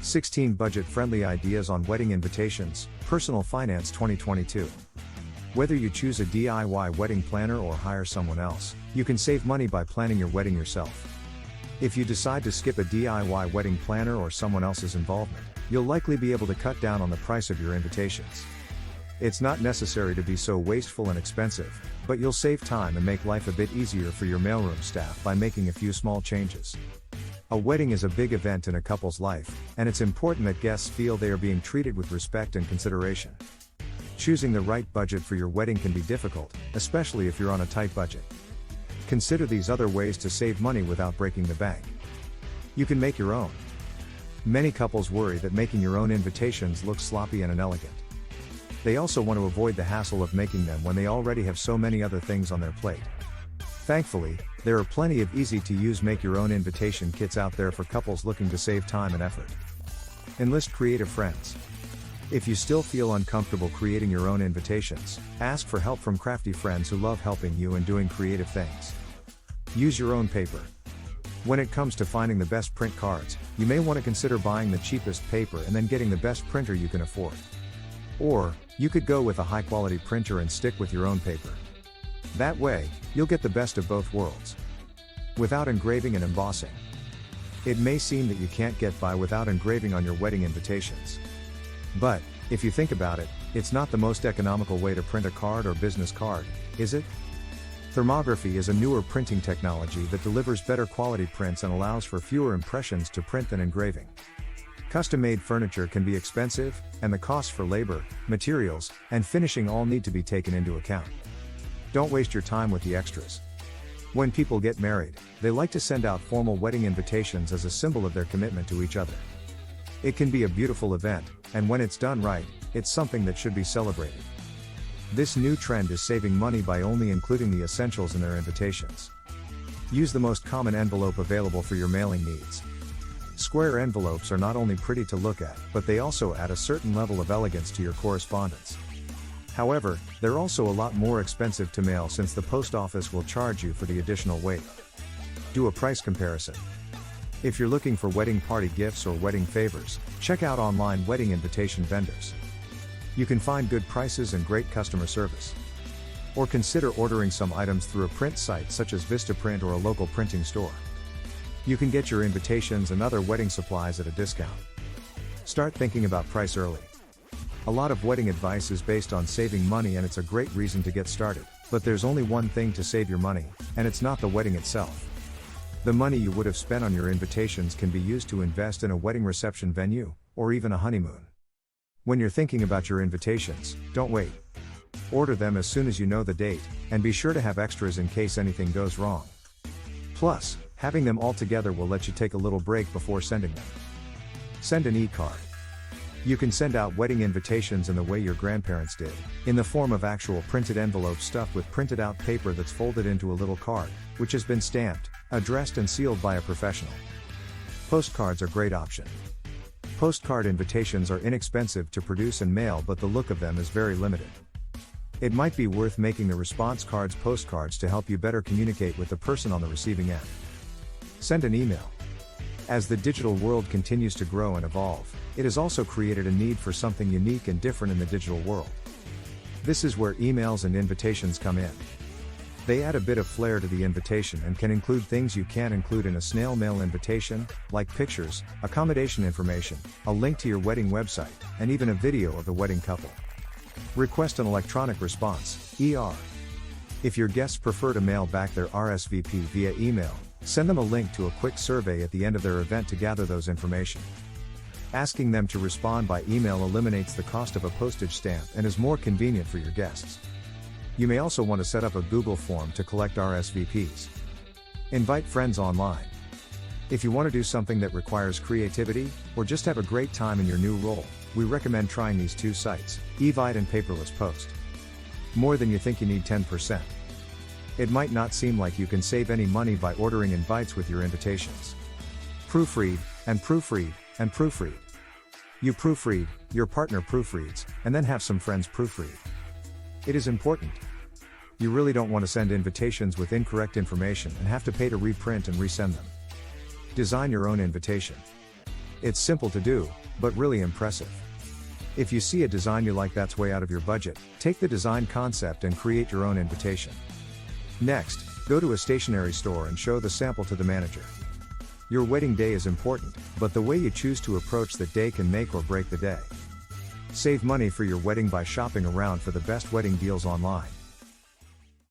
16 Budget-Friendly Ideas on Wedding Invitations, Personal Finance 2022. Whether you choose a DIY wedding planner or hire someone else, you can save money by planning your wedding yourself. If you decide to skip a DIY wedding planner or someone else's involvement, you'll likely be able to cut down on the price of your invitations. It's not necessary to be so wasteful and expensive, but you'll save time and make life a bit easier for your mailroom staff by making a few small changes. A wedding is a big event in a couple's life, and it's important that guests feel they are being treated with respect and consideration. Choosing the right budget for your wedding can be difficult, especially if you're on a tight budget. Consider these other ways to save money without breaking the bank. You can make your own. Many couples worry that making your own invitations looks sloppy and inelegant. They also want to avoid the hassle of making them when they already have so many other things on their plate. Thankfully, there are plenty of easy-to-use make-your-own invitation kits out there for couples looking to save time and effort. Enlist creative friends. If you still feel uncomfortable creating your own invitations, ask for help from crafty friends who love helping you and doing creative things. Use your own paper. When it comes to finding the best print cards, you may want to consider buying the cheapest paper and then getting the best printer you can afford. Or, you could go with a high-quality printer and stick with your own paper. That way, you'll get the best of both worlds. Without engraving and embossing. It may seem that you can't get by without engraving on your wedding invitations. But, if you think about it, it's not the most economical way to print a card or business card, is it? Thermography is a newer printing technology that delivers better quality prints and allows for fewer impressions to print than engraving. Custom-made furniture can be expensive, and the costs for labor, materials, and finishing all need to be taken into account. Don't waste your time with the extras. When people get married, they like to send out formal wedding invitations as a symbol of their commitment to each other. It can be a beautiful event, and when it's done right, it's something that should be celebrated. This new trend is saving money by only including the essentials in their invitations. Use the most common envelope available for your mailing needs. Square envelopes are not only pretty to look at, but they also add a certain level of elegance to your correspondence. However, they're also a lot more expensive to mail since the post office will charge you for the additional weight. Do a price comparison. If you're looking for wedding party gifts or wedding favors, check out online wedding invitation vendors. You can find good prices and great customer service. Or consider ordering some items through a print site such as Vistaprint or a local printing store. You can get your invitations and other wedding supplies at a discount. Start thinking about price early. A lot of wedding advice is based on saving money, and it's a great reason to get started, but there's only one thing to save your money, and it's not the wedding itself. The money you would have spent on your invitations can be used to invest in a wedding reception venue, or even a honeymoon. When you're thinking about your invitations, don't wait. Order them as soon as you know the date, and be sure to have extras in case anything goes wrong. Plus, having them all together will let you take a little break before sending them. Send an e-card. You can send out wedding invitations in the way your grandparents did, in the form of actual printed envelopes stuffed with printed out paper that's folded into a little card, which has been stamped, addressed and sealed by a professional. Postcards are a great option. Postcard invitations are inexpensive to produce and mail, but the look of them is very limited. It might be worth making the response cards postcards to help you better communicate with the person on the receiving end. Send an email. As the digital world continues to grow and evolve, it has also created a need for something unique and different in the digital world. This is where emails and invitations come in. They add a bit of flair to the invitation and can include things you can't include in a snail mail invitation, like pictures, accommodation information, a link to your wedding website, and even a video of the wedding couple. Request an electronic response, ER. If your guests prefer to mail back their RSVP via email, send them a link to a quick survey at the end of their event to gather those information. Asking them to respond by email eliminates the cost of a postage stamp and is more convenient for your guests. You may also want to set up a Google form to collect RSVPs. Invite friends online. If you want to do something that requires creativity, or just have a great time in your new role, we recommend trying these two sites, Evite and Paperless Post. More than you think you need 10%. It might not seem like you can save any money by ordering invites with your invitations. Proofread, and proofread, and proofread. You proofread, your partner proofreads, and then have some friends proofread. It is important. You really don't want to send invitations with incorrect information and have to pay to reprint and resend them. Design your own invitation. It's simple to do, but really impressive. If you see a design you like that's way out of your budget, take the design concept and create your own invitation. Next, go to a stationery store and show the sample to the manager. Your wedding day is important, but the way you choose to approach that day can make or break the day. Save money for your wedding by shopping around for the best wedding deals online.